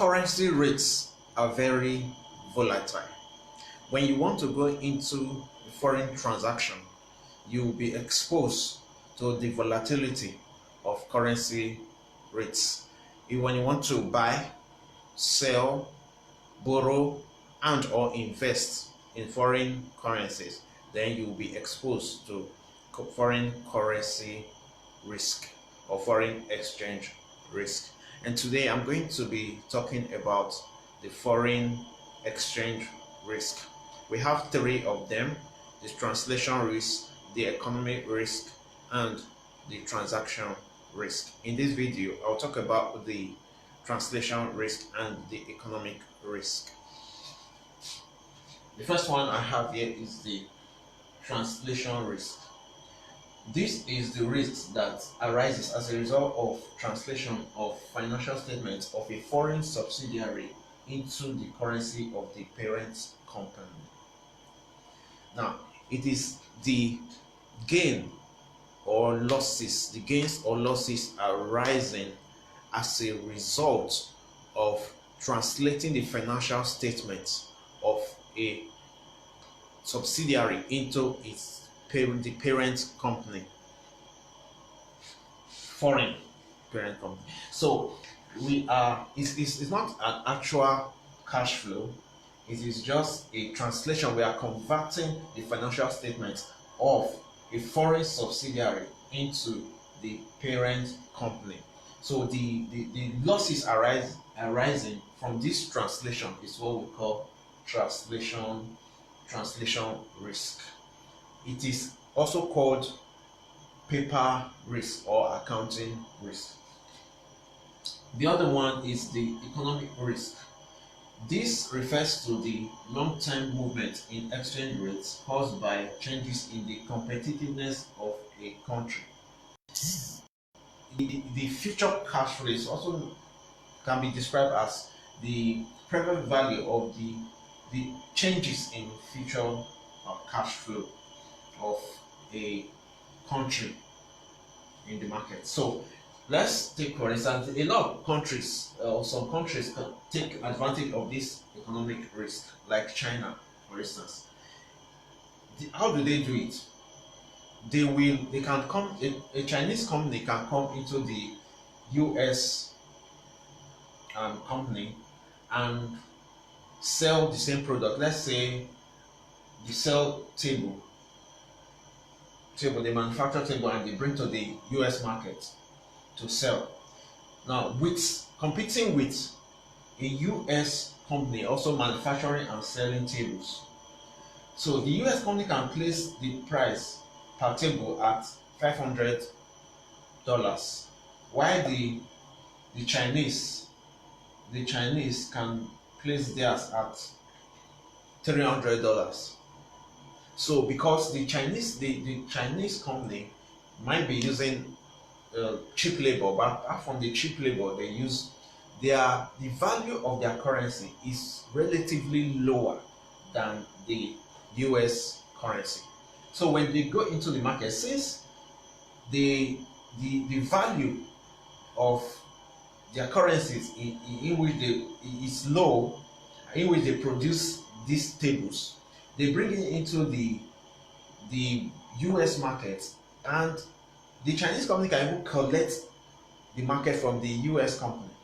Currency rates are very volatile. When you want to go into a foreign transaction, you will be exposed to the volatility of currency rates. When you want to buy, sell, borrow, and or invest in foreign currencies, then you will be exposed to foreign currency risk or foreign exchange risk. And today I'm going to be talking about the foreign exchange risk. We have three of them: the translation risk, the economic risk, and the transaction risk. In this video, I'll talk about the translation risk and the economic risk. The first one I have here is the translation risk. This is the risk that arises as a result of translation of financial statements of a foreign subsidiary into the currency of the parent company. Now, it is the gains or losses arising as a result of translating the financial statements of a subsidiary into the parent company, foreign parent company. So it's not an actual cash flow, it is just a translation. We are converting the financial statements of a foreign subsidiary into the parent company. So the losses arising from this translation is what we call translation risk. It is also called paper risk or accounting risk. The other one is the economic risk. This refers to the long-term movement in exchange rates caused by changes in the competitiveness of a country. The future cash flows also can be described as the present value of the changes in future cash flow of a country in the market. So let's take, for instance, a lot of countries or some countries can take advantage of this economic risk, like China, for instance. How do they do it? A Chinese company can come into the US company and sell the same product. Let's say they sell table, they manufacture table and they bring to the US market to sell. Now, competing with a US company also manufacturing and selling tables. So the US company can place the price per table at $500, while the Chinese can place theirs at $300. So because the Chinese company might be using cheap labor, but apart from the cheap labor they use, the value of their currency is relatively lower than the US currency. So when they go into the market, since the value of their currencies in which is low, in which they produce these tables, they bring it into the US market, and the Chinese company can even collect the market from the US company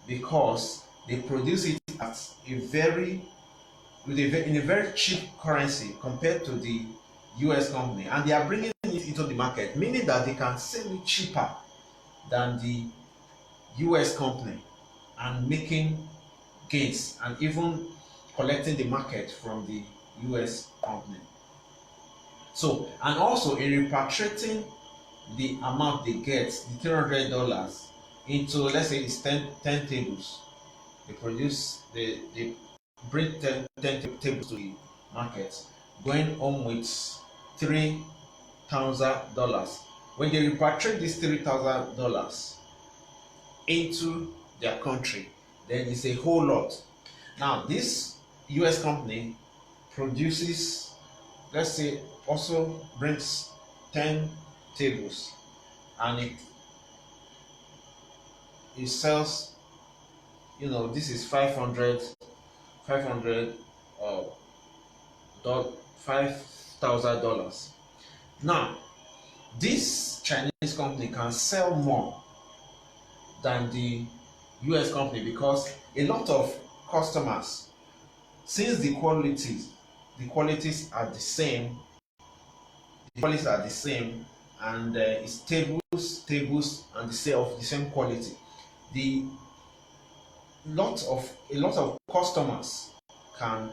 because they produce it at in a very cheap currency compared to the US company, and they are bringing it into the market, meaning that they can sell it cheaper than the US company and making gains and even collecting the market from the US company. So, and also in repatriating the amount they get, the $300 into, let's say it's 10 tables, they bring 10 tables to the market, going home with $3,000. When they repatriate this $3,000 into their country, then it's a whole lot. Now this US company produces, let's say, also brings 10 tables, and it sells this is 500, 500 uh, $5,000. Now, this Chinese company can sell more than the US company because a lot of customers, since the qualities are the same, and it's tables and the same of the same quality. The a lot of customers can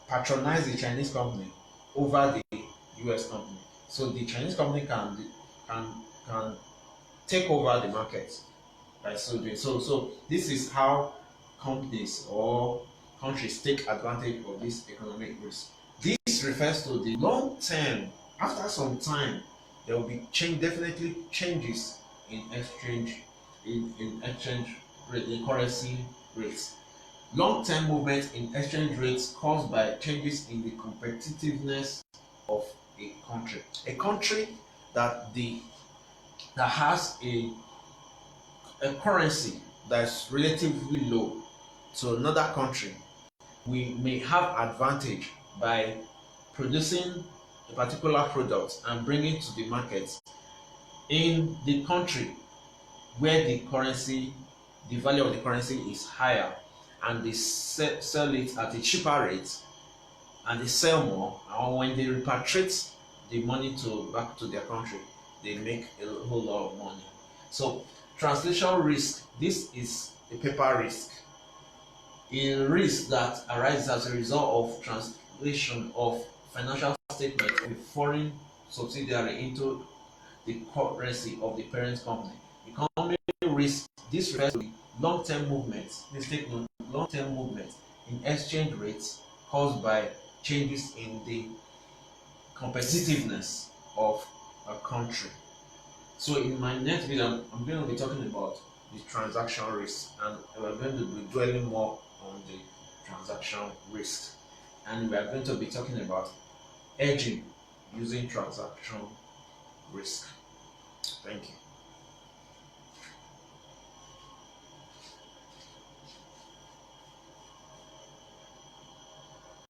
patronize the Chinese company over the US company. So the Chinese company can can take over the market by so doing. So this is how companies or countries take advantage of this economic risk. This refers to the long term. After some time, there will be definitely changes in exchange rate, in currency rates. Long-term movement in exchange rates caused by changes in the competitiveness of a country. A country that has a currency that's relatively low to another country, we may have advantage by producing a particular product and bringing it to the market in the country where the value of the currency is higher, and they sell it at a cheaper rate, and they sell more, and when they repatriate the money back to their country, they make a whole lot of money. So translation risk, this is a paper risk, a risk that arises as a result of translation of financial statement of a foreign subsidiary into the currency of the parent company. Economic risk, this refers to long-term movements, long-term movements in exchange rates caused by changes in the competitiveness of a country. So in my next video, I'm going to be talking about the transaction risk, and we're going to be dwelling more on the transaction risk, and we are going to be talking about hedging using transaction risk. Thank you.